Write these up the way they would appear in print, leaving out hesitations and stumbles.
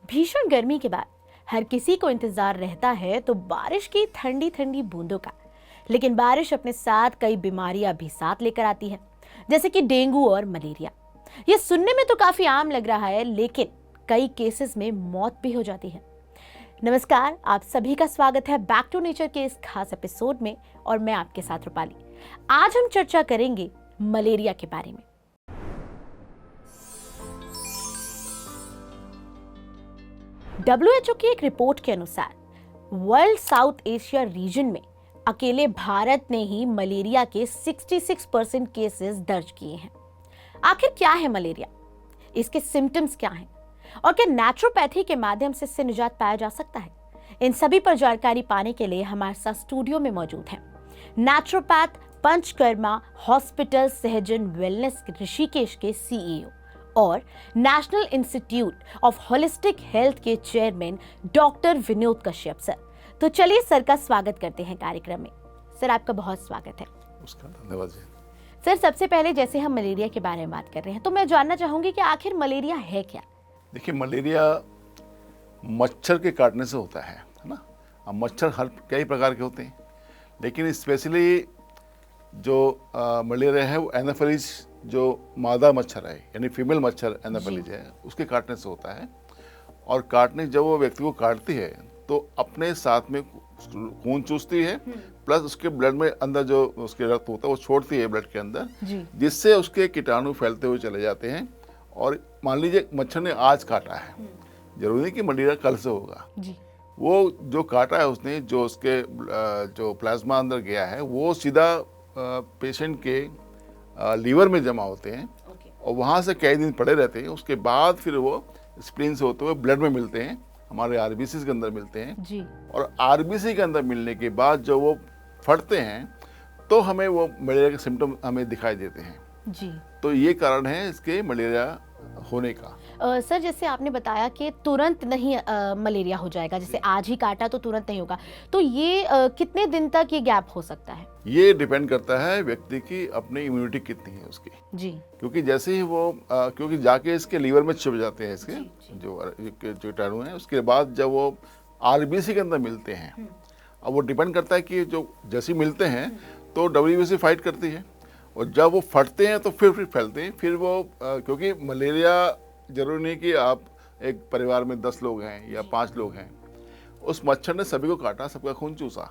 भीषण गर्मी के बाद हर किसी को इंतजार रहता है तो बारिश की ठंडी ठंडी बूंदों का। लेकिन बारिश अपने साथ कई बीमारियां भी साथ लेकर आती है, जैसे कि डेंगू और मलेरिया। ये सुनने में तो काफी आम लग रहा है, लेकिन कई केसेस में मौत भी हो जाती है। नमस्कार, आप सभी का स्वागत है बैक टू नेचर के इस खास एपिसोड में और मैं आपके साथ रूपाली। आज हम चर्चा करेंगे मलेरिया के बारे में। WHO की एक रिपोर्ट के अनुसार वर्ल्ड साउथ एशिया रीजन में अकेले भारत ने ही मलेरिया के 66% केसेस दर्ज किए हैं। आखिर क्या है मलेरिया, इसके सिम्टम्स क्या हैं और क्या नेचुरोपैथी के माध्यम से इससे निजात पाया जा सकता है? इन सभी पर जानकारी पाने के लिए हमारे साथ स्टूडियो में मौजूद हैं naturopath Panchakarma hospital Sahajan wellness Rishikesh के CEO और National Institute of Holistic Health के chairman doctor Vinod Kashyap sir. तो चलिए सर का स्वागत करते हैं कार्यक्रम में। सर, आपका बहुत स्वागत है। उसका धन्यवाद जी। सर, सबसे पहले जैसे हम मलेरिया के बारे में बात कर रहे हैं तो मैं जानना चाहूंगी कि आखिर मलेरिया है क्या? देखिए, मलेरिया मच्छर के काटने से होता है ना। अब मच्छर हर कई प्रकार के होते हैं, लेकिन स्पेशली जो मलेरिया है वो एनाफेलिस जो मादा मच्छर है, यानी फीमेल मच्छर एनाफेलिस है, उसके काटने से होता है। और काटने जब वो व्यक्ति को काटती है तो अपने साथ में खून चूसती है, प्लस उसके ब्लड में अंदर जो उसके रक्त होता है वो छोड़ती है ब्लड के अंदर, जिससे उसके कीटाणु फैलते हुए चले जाते हैं। और मान लीजिए मच्छर ने आज काटा है, जरूरी नहीं कि मलेरिया कल से होगा। वो जो काटा है उसने, जो उसके जो प्लाज्मा अंदर गया है वो सीधा पेशेंट के लीवर में जमा होते हैं और वहाँ से कई दिन पड़े रहते हैं। उसके बाद फिर वो स्प्लीन से होते हुए ब्लड में मिलते हैं, हमारे आरबीसी के अंदर मिलते हैं जी। और आरबीसी के अंदर मिलने के बाद जब वो फटते हैं तो हमें वो मलेरिया के सिम्टम हमें दिखाई देते हैं जी। तो ये कारण है इसके मलेरिया होने का। सर, जैसे आपने बताया कि तुरंत नहीं मलेरिया हो जाएगा, जैसे आज ही काटा तो तुरंत नहीं होगा, तो ये कितने दिन तक ये गैप हो सकता है? ये डिपेंड करता है व्यक्ति की अपनी इम्यूनिटी कितनी है उसकी जी। क्योंकि जैसे ही वो क्योंकि जाके इसके लीवर में छिप जाते हैं इसके जी। जो कीटाणु हैं, उसके बाद जब वो आरबीसी के अंदर मिलते हैं, अब वो डिपेंड करता है कि जो जैसे मिलते हैं तो WBC फाइट करती है और जब वो फटते हैं तो फिर फैलते हैं। फिर वो क्योंकि मलेरिया जरूरी नहीं कि आप एक परिवार में 10 लोग हैं या 5 लोग हैं, उस मच्छर ने सभी को काटा, सबका खून चूसा,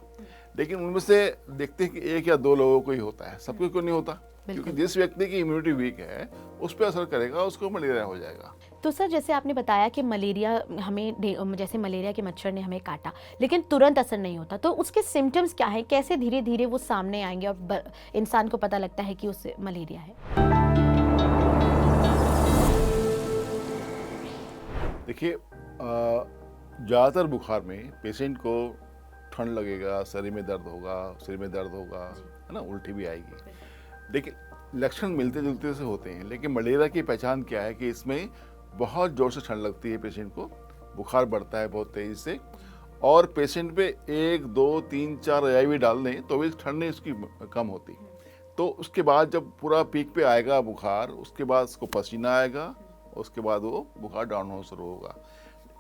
लेकिन उनमें से देखते हैं कि 1 या 2 लोगों को ही होता है, सबको क्यों नहीं होता? क्योंकि जिस व्यक्ति की इम्यूनिटी वीक है उस पर असर करेगा, उसको मलेरिया हो जाएगा। तो सर, जैसे आपने बताया कि मलेरिया हमें, जैसे मलेरिया के मच्छर ने हमें काटा लेकिन तुरंत असर नहीं होता, तो उसके सिम्टम्स क्या है? कैसे धीरे धीरे वो सामने आएंगे और इंसान को पता लगता है कि उसे मलेरिया है? देखिए, ज़्यादातर बुखार में पेशेंट को ठंड लगेगा, शरीर में दर्द होगा, है ना, उल्टी भी आएगी। देखिए, लक्षण मिलते जुलते से होते हैं, लेकिन मलेरिया की पहचान क्या है कि इसमें बहुत जोर से ठंड लगती है पेशेंट को, बुखार बढ़ता है बहुत तेज़ी से, और पेशेंट पे 1, 2, 3, 4 रजाई भी डाल दें तो भी ठंड नहीं उसकी कम होती। तो उसके बाद जब पूरा पीक पे आएगा बुखार, उसके बाद उसको पसीना आएगा, उसके बाद वो बुखार डाउन होना शुरू होगा।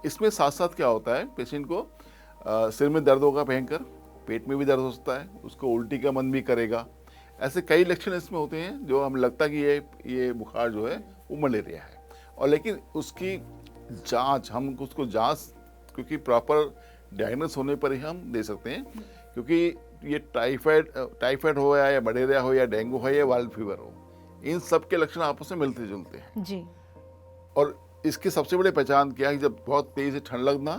इसमें साथ साथ क्या होता है, पेशेंट को सिर में दर्द होगा भयंकर, पेट में भी दर्द हो सकता है, उसको उल्टी का मन भी करेगा। ऐसे कई लक्षण इसमें होते हैं जो हमें लगता है कि ये बुखार जो है वो मलेरिया है। और लेकिन उसकी जांच, हम उसको जांच क्योंकि प्रॉपर डायग्नोस होने पर ही हम दे सकते हैं, क्योंकि ये टाइफाइड हो या मलेरिया हो या डेंगू हो या वायरल फीवर हो, इन सब के लक्षण आपस में मिलते जुलते हैं जी। और इसकी सबसे बड़ी पहचान क्या है कि जब बहुत तेज़ी से ठंड लगना,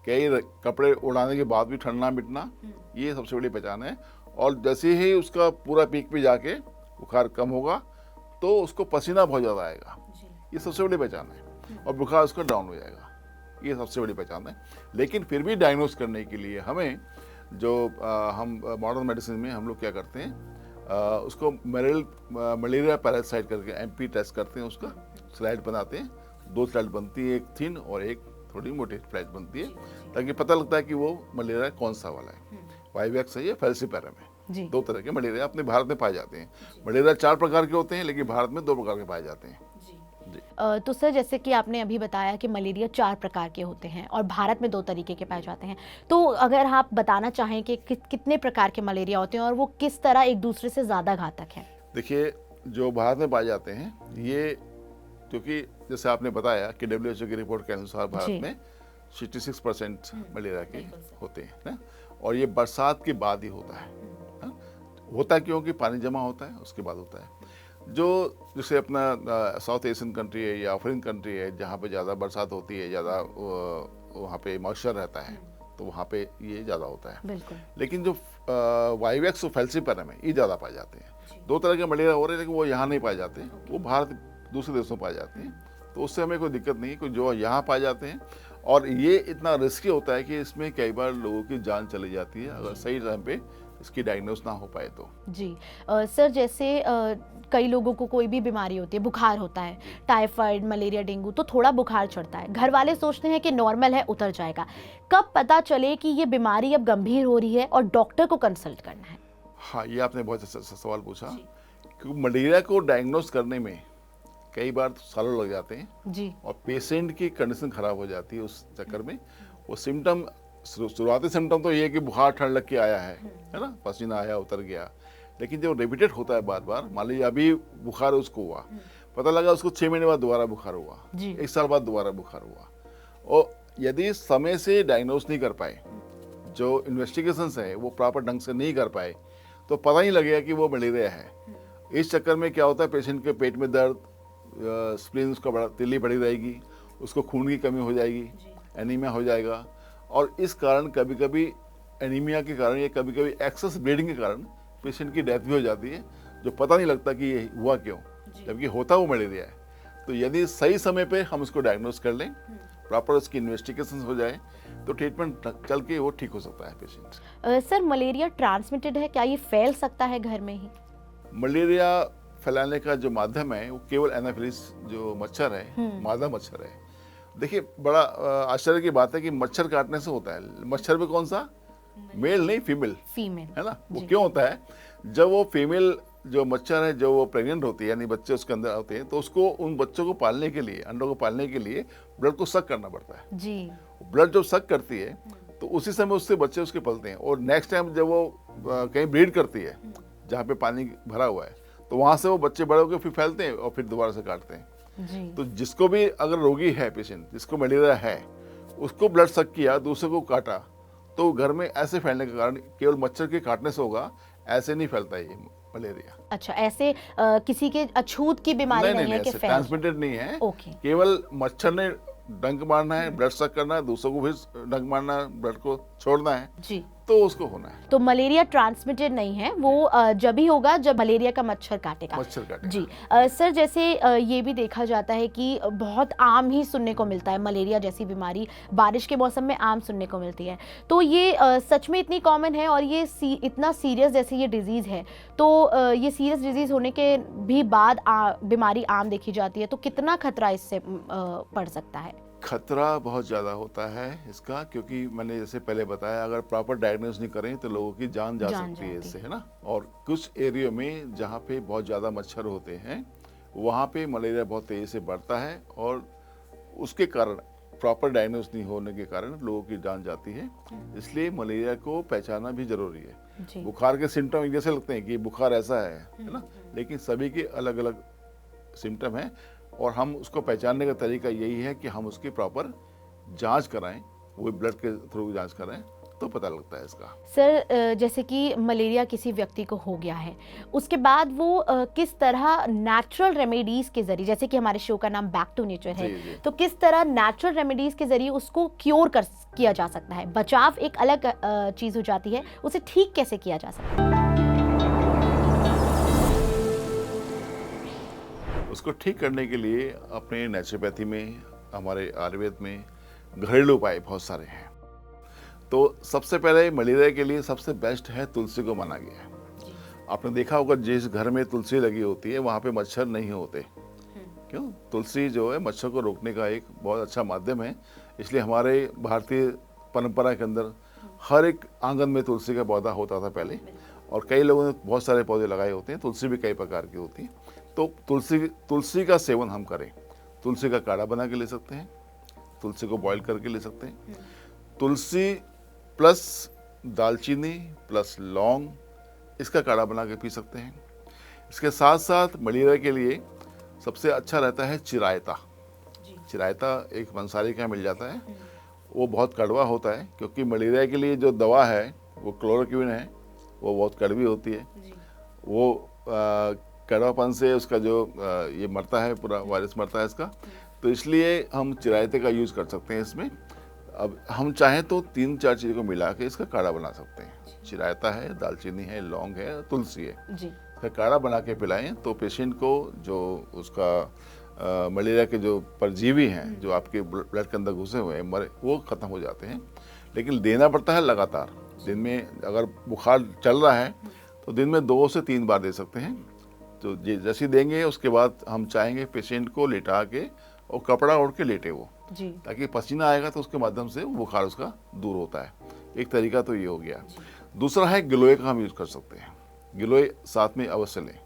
कई कपड़े उड़ाने के बाद भी ठंड ना मिटना, ये सबसे बड़ी पहचान है। और जैसे ही उसका पूरा पीक पे जाके बुखार कम होगा तो उसको पसीना बहुत ज़्यादा आएगा, ये सबसे बड़ी पहचान है, और बुखार उसका डाउन हो जाएगा, ये सबसे बड़ी पहचान है। लेकिन फिर भी डायग्नोस करने के लिए हमें जो हम मॉडर्न मेडिसिन में हम लोग क्या करते हैं, उसको मलेरिया पैरासाइट करके MP टेस्ट करते हैं, उसका स्लाइड बनाते हैं, 2 स्लाइड बनती है, एक थिन और एक थोड़ी मोटी स्लाइड बनती है, ताकि पता लगता है कि वो मलेरिया कौन सा वाला है, वाइवैक्स है या फैल्सिपैरम है। 2 तरह के मलेरिया अपने भारत में पाए जाते हैं। मलेरिया 4 प्रकार के होते हैं, लेकिन भारत में 2 प्रकार के पाए जाते हैं जी। तो सर जैसे कि आपने अभी बताया कि मलेरिया 4 प्रकार के होते हैं और भारत में 2 तरीके के पाए जाते हैं, तो अगर आप बताना चाहें कि कितने प्रकार के मलेरिया होते हैं और वो किस तरह एक दूसरे से ज़्यादा घातक हैं? देखिए, जो भारत में पाए जाते हैं ये, क्योंकि जैसे आपने बताया कि WHO की रिपोर्ट के अनुसार भारत में 66% मलेरिया के होते हैं ना, और ये बरसात के बाद ही होता है ना? होता क्योंकि पानी जमा होता है, उसके बाद होता है। जो जैसे अपना साउथ एशियन कंट्री है या अफ्रीकन कंट्री है जहाँ पे ज़्यादा बरसात होती है, ज़्यादा वहाँ पे मॉइस्चर रहता है, तो वहाँ पे ये ज़्यादा होता है। बिल्कुल। लेकिन जो वाइवेक्स और फैल्सिपारम है, ये ज़्यादा पाए जाते हैं। 2 तरह के मलेरिया हो रहे हैं, लेकिन वो यहाँ नहीं पाए जाते, वो भारत दूसरे देशों में पाए जाते हैं, तो उससे हमें कोई दिक्कत नहीं है। जो यहाँ पाए जाते हैं, और ये इतना रिस्की होता है कि इसमें कई बार लोगों की जान चली जाती है अगर सही टाइम पे इसकी डायग्नोस ना हो पाए तो। जी सर जैसे कई लोगों को कोई भी बीमारी होती है, बुखार होता है, टाइफाइड, मलेरिया, डेंगू, तो थोड़ा बुखार चढ़ता है, घर वाले सोचते हैं कि नॉर्मल है, उतर जाएगा। कब पता चले कि ये बीमारी अब गंभीर हो रही है और डॉक्टर को कंसल्ट करना है? हाँ, ये आपने बहुत अच्छा सवाल पूछा, क्योंकि मलेरिया को डायग्नोस करने में कई बार तो सालों लग जाते हैं जी। और पेशेंट की कंडीशन खराब हो जाती है उस चक्कर में। वो सिम्टम, शुरुआती सिम्टम तो ये है कि बुखार ठंड लग के आया है ना, पसीना आया, उतर गया। लेकिन जब रिपीटेड होता है बार बार, मान लीजिए अभी बुखार उसको हुआ, पता लगा उसको 6 महीने बाद दोबारा बुखार हुआ, 1 साल बाद दोबारा बुखार हुआ, और यदि समय से डायग्नोस नहीं कर पाए, जो इन्वेस्टिगेशंस है वो प्रॉपर ढंग से नहीं कर पाए, तो पता ही लगेगा कि वो मलेरिया है। इस चक्कर में क्या होता है, पेशेंट के पेट में दर्द, स्प्लीन उसका बड़ा तिल्ली बढ़ी रहेगी, उसको खून की कमी हो जाएगी, एनीमिया हो जाएगा, और इस कारण कभी कभी एनीमिया के कारण या कभी कभी एक्सेस ब्लीडिंग के कारण पेशेंट की डेथ भी हो जाती है, जो पता नहीं लगता कि ये हुआ क्यों, जबकि होता वो मलेरिया है। तो यदि सही समय पे हम उसको डायग्नोस कर लें, प्रॉपर उसकी इन्वेस्टिगेशन हो जाए, तो ट्रीटमेंट चल के वो ठीक हो सकता है पेशेंट। सर मलेरिया ट्रांसमिटेड है क्या? ये फैल सकता है घर में ही? मलेरिया फैलाने का जो माध्यम है वो केवल एनाफिलिस जो मच्छर है, मादा मच्छर है। देखिए, बड़ा आश्चर्य की बात है कि मच्छर काटने से होता है। मच्छर में कौन सा? मेल नहीं, फीमेल है ना। वो क्यों होता है? जब वो फीमेल जो मच्छर है, जो वो प्रेग्नेंट होती है, यानी बच्चे उसके अंदर होते हैं, तो उसको उन बच्चों को पालने के लिए, अंडों को पालने के लिए ब्लड को सक करना पड़ता है जी। ब्लड जब सक करती है तो उसी समय उससे बच्चे उसके पलते हैं, और नेक्स्ट टाइम जब वो कहीं ब्रीड करती है जहाँ पे पानी भरा हुआ है, तो वहाँ से वो बच्चे बड़े होकर फिर फैलते हैं और फिर दोबारा से काटते हैं जी। तो जिसको भी अगर रोगी है, पेशेंट जिसको मलेरिया है, उसको ब्लड सक किया, दूसरे को काटा, तो घर में ऐसे फैलने के कारण केवल मच्छर के काटने से होगा, ऐसे नहीं फैलता ये मलेरिया। अच्छा, ऐसे किसी के अछूत की बीमारी नहीं है कि फैल ट्रांसमिटेड नहीं है। ओके। केवल मच्छर ने डंक मारना है, ब्लड सक करना है, दूसरों को भी डंक मारना है, ब्लड को छोड़ना है जी, तो उसको होना है। तो मलेरिया ट्रांसमिटेड नहीं है, वो जब ही होगा जब मलेरिया का मच्छर काटेगा। जी। सर जैसे ये भी देखा जाता है कि बहुत आम ही सुनने को मिलता है, मलेरिया जैसी बीमारी बारिश के मौसम में आम सुनने को मिलती है, तो ये सच में इतनी कॉमन है और ये इतना सीरियस जैसे ये डिजीज़ है, तो ये सीरियस डिजीज़ होने के भी बाद बीमारी आम देखी जाती है, तो कितना खतरा इससे पड़ सकता है? खतरा बहुत ज़्यादा होता है इसका, क्योंकि मैंने जैसे पहले बताया, अगर प्रॉपर डायग्नोस नहीं करें तो लोगों की जान जा सकती है इससे, है ना। और कुछ एरिया में जहाँ पे बहुत ज़्यादा मच्छर होते हैं, वहाँ पे मलेरिया बहुत तेज़ी से बढ़ता है, और उसके कारण प्रॉपर डायग्नोस नहीं होने के कारण लोगों की जान जाती है। इसलिए मलेरिया को पहचानना भी ज़रूरी है। बुखार के सिम्टम एक जैसे लगते हैं कि बुखार ऐसा है ना, लेकिन सभी के अलग अलग सिम्टम हैं, और हम उसको पहचानने का तरीका यही है कि हम उसकी प्रॉपर जांच कराएं, वो ब्लड के थ्रू जांच कराएं, तो पता लगता है इसका। सर जैसे कि मलेरिया किसी व्यक्ति को हो गया है, उसके बाद वो किस तरह नेचुरल रेमेडीज़ के ज़रिए, जैसे कि हमारे शो का नाम बैक टू नेचर है, तो किस तरह नेचुरल रेमेडीज़ के ज़रिए उसको क्योर किया जा सकता है? बचाव एक अलग चीज़ हो जाती है, उसे ठीक कैसे किया जा सकता है? उसको ठीक करने के लिए अपने नेचुरोपैथी में, हमारे आयुर्वेद में घरेलू उपाय बहुत सारे हैं। तो सबसे पहले मलेरिया के लिए सबसे बेस्ट है तुलसी को माना गया है। आपने देखा होगा जिस घर में तुलसी लगी होती है वहाँ पे मच्छर नहीं होते। क्यों? तुलसी जो है मच्छर को रोकने का एक बहुत अच्छा माध्यम है। इसलिए हमारे भारतीय परंपरा के अंदर हर एक आंगन में तुलसी का पौधा होता था पहले, और कई लोगों ने बहुत सारे पौधे लगाए होते हैं। तुलसी भी कई प्रकार की होती है। तो तुलसी का सेवन हम करें तुलसी का काढ़ा बना के ले सकते हैं, तुलसी को बॉईल करके ले सकते हैं। तुलसी प्लस दालचीनी प्लस लौंग, इसका काढ़ा बना के पी सकते हैं। इसके साथ साथ मलेरिया के लिए सबसे अच्छा रहता है चिरायता। चिरायता एक पंसारी का मिल जाता है, वो बहुत कड़वा होता है, क्योंकि मलेरिया के लिए जो दवा है वो क्लोरोक्विन है, वो बहुत कड़वी होती है। वो कड़वापन से उसका जो ये मरता है, पूरा वायरस मरता है इसका, तो इसलिए हम चिरायते का यूज़ कर सकते हैं इसमें। अब हम चाहें तो 3-4 चीज़ों को मिला के इसका काढ़ा बना सकते हैं। चिरायता है, दालचीनी है, लौंग है, तुलसी है, इसका काढ़ा बना के पिलाएं तो पेशेंट को जो उसका मलेरिया के जो परजीवी हैं जो आपके ब्लड के अंदर घुसे हुए हैं मरे, वो ख़त्म हो जाते हैं। लेकिन देना पड़ता है लगातार। दिन में अगर बुखार चल रहा है तो दिन में 2 से 3 बार दे सकते हैं। तो जैसे देंगे उसके बाद हम चाहेंगे पेशेंट को लेटा के और कपड़ा ओढ़ के लेटे वो, ताकि पसीना आएगा तो उसके माध्यम से बुखार उसका दूर होता है। एक तरीका तो ये हो गया। दूसरा है गिलोय का हम यूज़ कर सकते हैं। गिलोय साथ में अवश्य लें,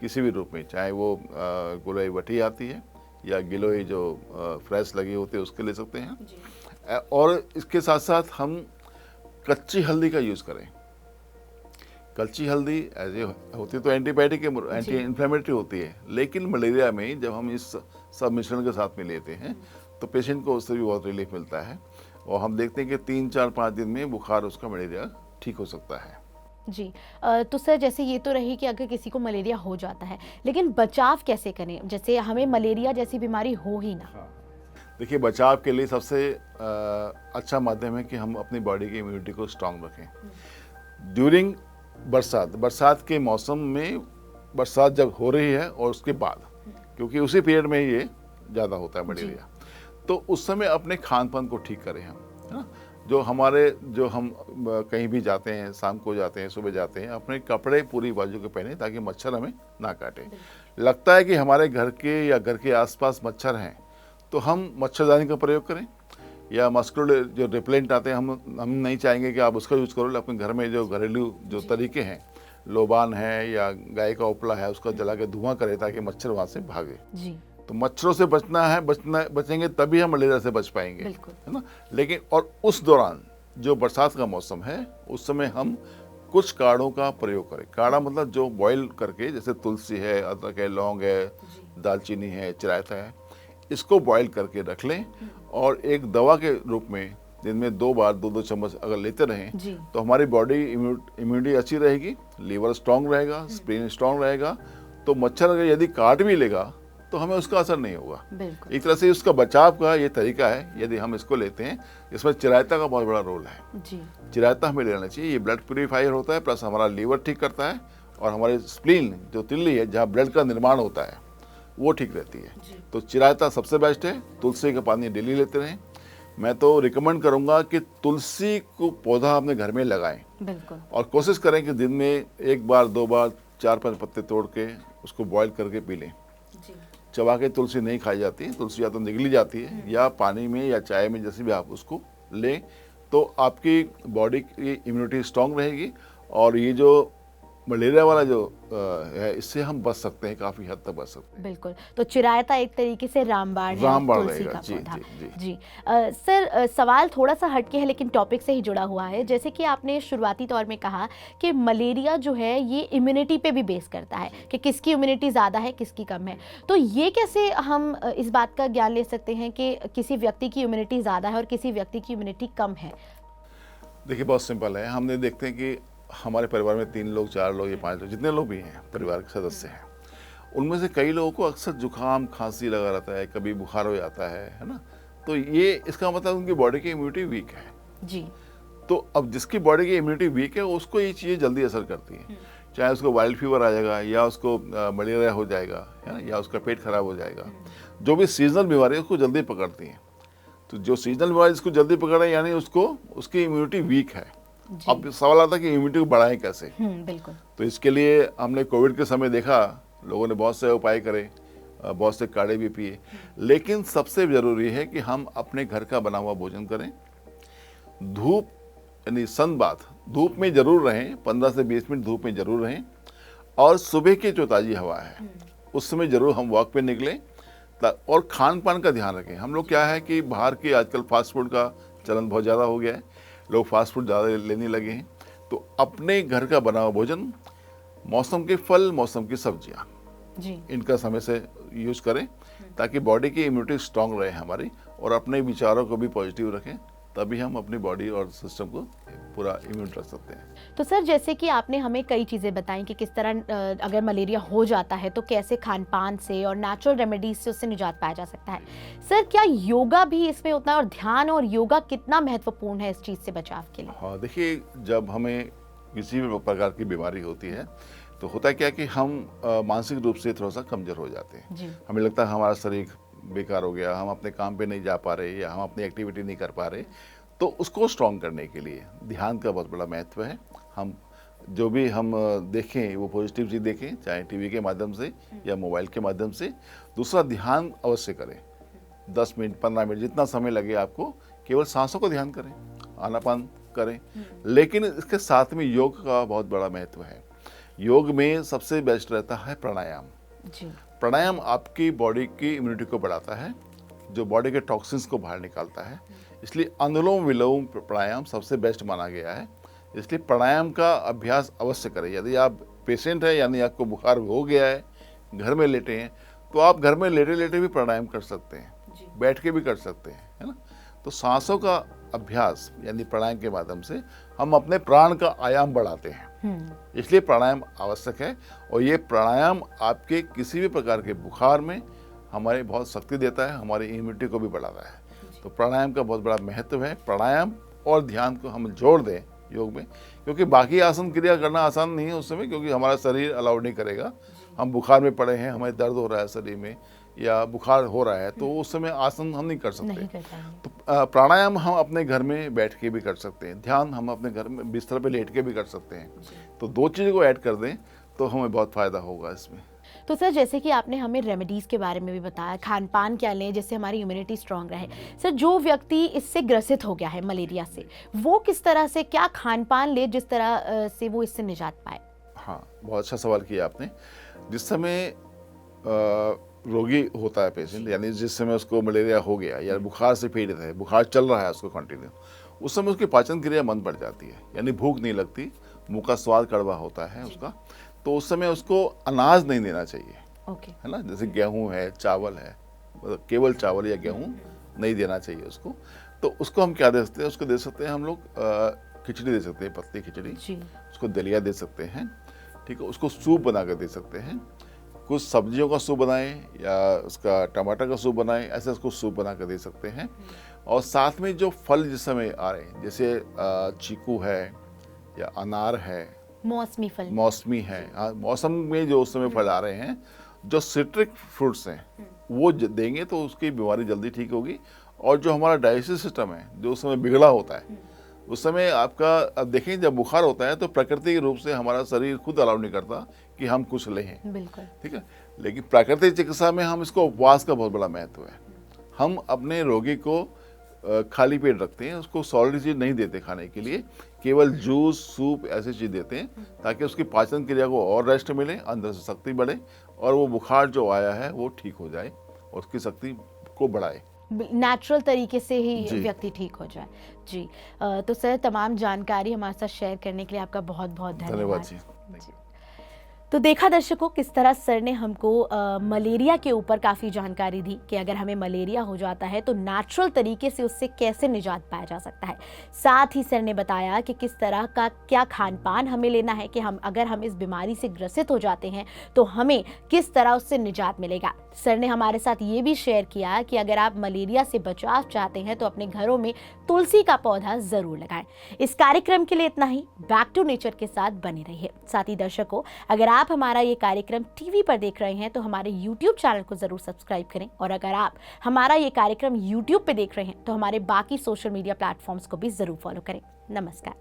किसी भी रूप में, चाहे वो गिलोय वटी आती है या गिलोय जो फ्रेश लगी होती है उसके ले सकते हैं। और इसके साथ साथ हम कच्ची हल्दी का यूज़ करें। कच्ची हल्दी ऐसे होती तो एंटीबायोटिक एंटी इन्फ्लेमेटरी होती है, लेकिन मलेरिया में जब हम इस सब मिश्रण के साथ में लेते हैं तो पेशेंट को उससे भी बहुत रिलीफ मिलता है। और हम देखते हैं कि 3-4-5 दिन में बुखार उसका मलेरिया ठीक हो सकता है। जी। तो सर जैसे ये तो रही कि अगर किसी को मलेरिया हो जाता है, लेकिन बचाव कैसे करें, जैसे हमें मलेरिया जैसी बीमारी हो ही ना। देखिए, बचाव के लिए सबसे अच्छा माध्यम है कि हम अपनी बॉडी की इम्यूनिटी को स्ट्रांग रखें। ड्यूरिंग बरसात के मौसम में, बरसात जब हो रही है और उसके बाद, क्योंकि उसी पीरियड में ये ज़्यादा होता है मलेरिया, तो उस समय अपने खान पान को ठीक करें हम, है ना। जो हम कहीं भी जाते हैं, शाम को जाते हैं, सुबह जाते हैं, अपने कपड़े पूरी बाजू के पहने ताकि मच्छर हमें ना काटे। लगता है कि हमारे घर के या घर के आसपास मच्छर हैं तो हम मच्छरदानी का प्रयोग करें, या मस्कुलर जो रिपेलेंट आते हैं हम नहीं चाहेंगे कि आप उसका यूज़ करो। अपने घर में जो घरेलू जो तरीके हैं, लोबान है या गाय का उपला है, उसका जला के धुआं करें ताकि मच्छर वहाँ से भागे। तो मच्छरों से बचेंगे तभी हम मलेरिया से बच पाएंगे, है ना। लेकिन और उस दौरान जो बरसात का मौसम है उस समय हम कुछ काढ़ों का प्रयोग करें। काढ़ा मतलब जो बॉईल करके, जैसे तुलसी है, अदरक है, लौंग है, दालचीनी है, चिरायता है, इसको बॉईल करके रख लें और एक दवा के रूप में दिन में 2 बार 2-2 चम्मच अगर लेते रहें तो हमारी बॉडी इम्यूनिटी अच्छी रहेगी, लीवर स्ट्रांग रहेगा, स्प्लीन स्ट्रांग रहेगा। तो मच्छर अगर यदि काट भी लेगा तो हमें उसका असर नहीं होगा। एक तरह से उसका बचाव का ये तरीका है यदि हम इसको लेते हैं। इसमें चिरायता का बहुत बड़ा रोल है। चिरायता हमें लेना चाहिए। ये ब्लड प्यूरिफायर होता है, प्लस हमारा लीवर ठीक करता है और हमारी स्प्लीन जो तिल्ली है जहाँ ब्लड का निर्माण होता है वो ठीक रहती है। तो चिरायता सबसे बेस्ट है। तुलसी का पानी डेली लेते रहें। मैं तो रिकमेंड करूंगा कि तुलसी को पौधा अपने घर में लगाएं और कोशिश करें कि दिन में 1 बार 2 बार 4-5 पत्ते तोड़ के उसको बॉईल करके पी लें। चबा के तुलसी नहीं खाई जाती, तुलसी या तो निगली जाती है या पानी में या चाय में, जैसे भी आप उसको लें तो आपकी बॉडी की इम्यूनिटी स्ट्रांग रहेगी और ये जो मलेरिया वाला जो है इससे हम बच सकते हैं, काफी हद तक बच सकते हैं। बिल्कुल। तो चिरायता एक तरीके से रामबाण तुलसी का पौधा। जी। सर सवाल थोड़ा सा हटके है लेकिन टॉपिक से ही जुड़ा हुआ है। जैसे कि आपने शुरुआती तौर में कहा कि मलेरिया जो है ये इम्यूनिटी पे भी बेस करता है कि किसकी इम्यूनिटी ज़्यादा है किसकी कम है। तो ये कैसे हम इस बात का ज्ञान ले सकते हैं कि किसी व्यक्ति की इम्यूनिटी ज़्यादा है और किसी व्यक्ति की इम्यूनिटी कम है? देखिए, बहुत सिंपल है। हमने देखते हैं कि हमारे परिवार में 3 लोग, 4 लोग या 5 लोग, जितने लोग भी हैं परिवार के सदस्य हैं, उनमें से कई लोगों को अक्सर जुकाम खांसी लगा रहता है, कभी बुखार हो जाता है ना। तो ये इसका मतलब उनकी बॉडी की इम्यूनिटी वीक है जी। तो अब जिसकी बॉडी की इम्यूनिटी वीक है उसको ये चीज़ें जल्दी असर करती हैं। चाहे उसको वाइल्ड फीवर आ जाएगा या उसको मलेरिया हो जाएगा, है ना, या उसका पेट खराब हो जाएगा। जो भी सीजनल बीमारी है उसको जल्दी पकड़ती हैं। तो जो सीजनल बीमारी जिसको जल्दी पकड़ है यानी उसकी इम्यूनिटी वीक है। अब सवाल आता है कि इम्यूनिटी को बढ़ाएं कैसे। बिल्कुल। तो इसके लिए हमने कोविड के समय देखा, लोगों ने बहुत से उपाय करे, बहुत से काढ़े भी पिए, लेकिन सबसे जरूरी है कि हम अपने घर का बना हुआ भोजन करें। धूप यानी सन बाथ, धूप में जरूर रहें, 15 से 20 मिनट धूप में जरूर रहें। और सुबह की जो ताज़ी हवा है उस समय जरूर हम वॉक पे निकलें और खान पान का ध्यान रखें। हम लोग क्या है कि बाहर के आजकल फास्ट फूड का चलन बहुत ज़्यादा हो गया है, लोग फास्ट फूड ज़्यादा लेने लगे हैं। तो अपने घर का बना हुआ भोजन, मौसम के फल, मौसम की सब्जियाँ, जी इनका समय से यूज करें ताकि बॉडी की इम्यूनिटी स्ट्रांग रहे हमारी, और अपने विचारों को भी पॉजिटिव रखें, तभी हम अपनी बॉडी और सिस्टम को पूरा इम्यून रख सकते हैं। तो सर, जैसे कि आपने हमें कई चीज़ें बताई कि किस तरह अगर मलेरिया हो जाता है तो कैसे खान पान से और नेचुरल रेमेडीज से उससे निजात पाया जा सकता है। सर, क्या योगा भी इसमें उतना, और ध्यान और योगा कितना महत्वपूर्ण है इस चीज़ से बचाव के लिए? हाँ, देखिए, जब हमें किसी भी प्रकार की बीमारी होती है तो होता क्या कि हम मानसिक रूप से थोड़ा सा कमज़ोर हो जाते हैं। जी। हमें लगता है हमारा शरीर बेकार हो गया, हम अपने काम पे नहीं जा पा रहे या हम अपनी एक्टिविटी नहीं कर पा रहे। तो उसको स्ट्रॉन्ग करने के लिए ध्यान का बहुत बड़ा महत्व है। हम जो भी हम देखें वो पॉजिटिव चीज़ देखें, चाहे टीवी के माध्यम से या मोबाइल के माध्यम से। दूसरा, ध्यान अवश्य करें, 10 मिनट 15 मिनट जितना समय लगे आपको, केवल सांसों को ध्यान करें, आनापान करें। लेकिन इसके साथ में योग का बहुत बड़ा महत्व है। योग में सबसे बेस्ट रहता है प्राणायाम। जी। प्राणायाम आपकी बॉडी की इम्यूनिटी को बढ़ाता है, जो बॉडी के टॉक्सिन्स को बाहर निकालता है। इसलिए अनुलोम विलोम प्राणायाम सबसे बेस्ट माना गया है। इसलिए प्राणायाम का अभ्यास अवश्य करें। यदि आप पेशेंट हैं, यानी आपको बुखार हो गया है, घर में लेटे हैं, तो आप घर में लेटे लेटे भी प्राणायाम कर सकते हैं, बैठ के भी कर सकते हैं, है ना। तो सांसों का अभ्यास यानी प्राणायाम के माध्यम से हम अपने प्राण का आयाम बढ़ाते हैं। इसलिए प्राणायाम आवश्यक है, और ये प्राणायाम आपके किसी भी प्रकार के बुखार में हमारी बहुत शक्ति देता है, हमारी इम्यूनिटी को भी बढ़ाता है। तो प्राणायाम का बहुत बड़ा महत्व है। प्राणायाम और ध्यान को हम जोड़ दें योग में, क्योंकि बाकी आसन क्रिया करना आसान नहीं है उस समय, क्योंकि हमारा शरीर अलाउ नहीं करेगा। हम बुखार में पड़े हैं, हमें दर्द हो रहा है शरीर में या बुखार हो रहा है, तो उस समय आसन हम नहीं कर सकते। तो प्राणायाम हम अपने घर में बैठ के भी कर सकते हैं, ध्यान हम अपने घर में बिस्तर पे लेट के भी कर सकते हैं। तो दो चीज़ों को ऐड कर दें तो हमें बहुत फ़ायदा होगा इसमें। तो सर, जैसे कि आपने हमें रेमेडीज़ के बारे में भी बताया, खान पान क्या लें जिससे हमारी इम्यूनिटी स्ट्रांग रहे। सर, जो व्यक्ति इससे ग्रसित हो गया है मलेरिया से, वो किस तरह से क्या खान पान ले जिस तरह से वो इससे निजात पाए? हाँ, बहुत अच्छा सवाल किया आपने। जिस समय रोगी होता है पेशेंट, यानी जिस समय उसको मलेरिया हो गया या बुखार से पीड़ित है, बुखार चल रहा है उसको कंटिन्यू, उस समय उसकी पाचन क्रिया मंद पड़ जाती है, यानी भूख नहीं लगती, मुंह का स्वाद कड़वा होता है उसका। तो उस समय उसको अनाज नहीं देना चाहिए, है ना। जैसे गेहूं है, चावल है, केवल चावल या गेहूं नहीं देना चाहिए उसको। तो उसको हम क्या दे सकते हैं, उसको दे सकते हैं हम लोग खिचड़ी दे सकते हैं, पतली खिचड़ी, उसको दलिया दे सकते हैं, ठीक है। उसको सूप बना कर दे सकते हैं, कुछ सब्जियों का सूप बनाएं या उसका टमाटर का सूप बनाएं, ऐसे उसको सूप बना कर दे सकते हैं। और साथ में जो फल जिस समय आ रहे हैं, जैसे चीकू है या अनार है, मौसमी फल, मौसमी है, हाँ, मौसम में जो उस समय फल आ रहे हैं, जो सिट्रिक फ्रूट्स हैं वो देंगे तो उसकी बीमारी जल्दी ठीक होगी। और जो हमारा डाइजेस्टिव सिस्टम है जो उस समय बिगड़ा होता है, उस समय आपका, अब देखें, जब बुखार होता है तो प्रकृति रूप से हमारा शरीर खुद अलाउ नहीं करता कि हम कुछ लें, बिल्कुल, ठीक है। लेकिन प्राकृतिक चिकित्सा में हम इसको, उपवास का बहुत बड़ा महत्व है। हम अपने रोगी को खाली पेट रखते हैं, उसको सॉलिड चीज़ नहीं देते खाने के लिए, केवल जूस, सूप, ऐसी चीज़ देते हैं ताकि उसकी पाचन क्रिया को और रेस्ट मिले, अंदर से शक्ति बढ़े, और वो बुखार जो आया है वो ठीक हो जाए और उसकी शक्ति को बढ़ाए, नेचुरल तरीके से ही व्यक्ति ठीक हो जाए। जी, तो सर, तमाम जानकारी हमारे साथ शेयर करने के लिए आपका बहुत बहुत धन्यवाद जी। तो देखा दर्शकों, किस तरह सर ने हमको मलेरिया के ऊपर काफ़ी जानकारी दी कि अगर हमें मलेरिया हो जाता है तो नेचुरल तरीके से उससे कैसे निजात पाया जा सकता है। साथ ही सर ने बताया कि किस तरह का क्या खान पान हमें लेना है कि अगर हम इस बीमारी से ग्रसित हो जाते हैं तो हमें किस तरह उससे निजात मिलेगा। सर ने हमारे साथ ये भी शेयर किया कि अगर आप मलेरिया से बचाव चाहते हैं तो अपने घरों में तुलसी का पौधा ज़रूर लगाएं। इस कार्यक्रम के लिए इतना ही। बैक टू नेचर के साथ बने रहिए। साथ ही दर्शकों, अगर आप हमारा ये कार्यक्रम टीवी पर देख रहे हैं तो हमारे YouTube चैनल को जरूर सब्सक्राइब करें, और अगर आप हमारा ये कार्यक्रम YouTube पे देख रहे हैं तो हमारे बाकी सोशल मीडिया प्लेटफॉर्म्स को भी जरूर फॉलो करें। नमस्कार।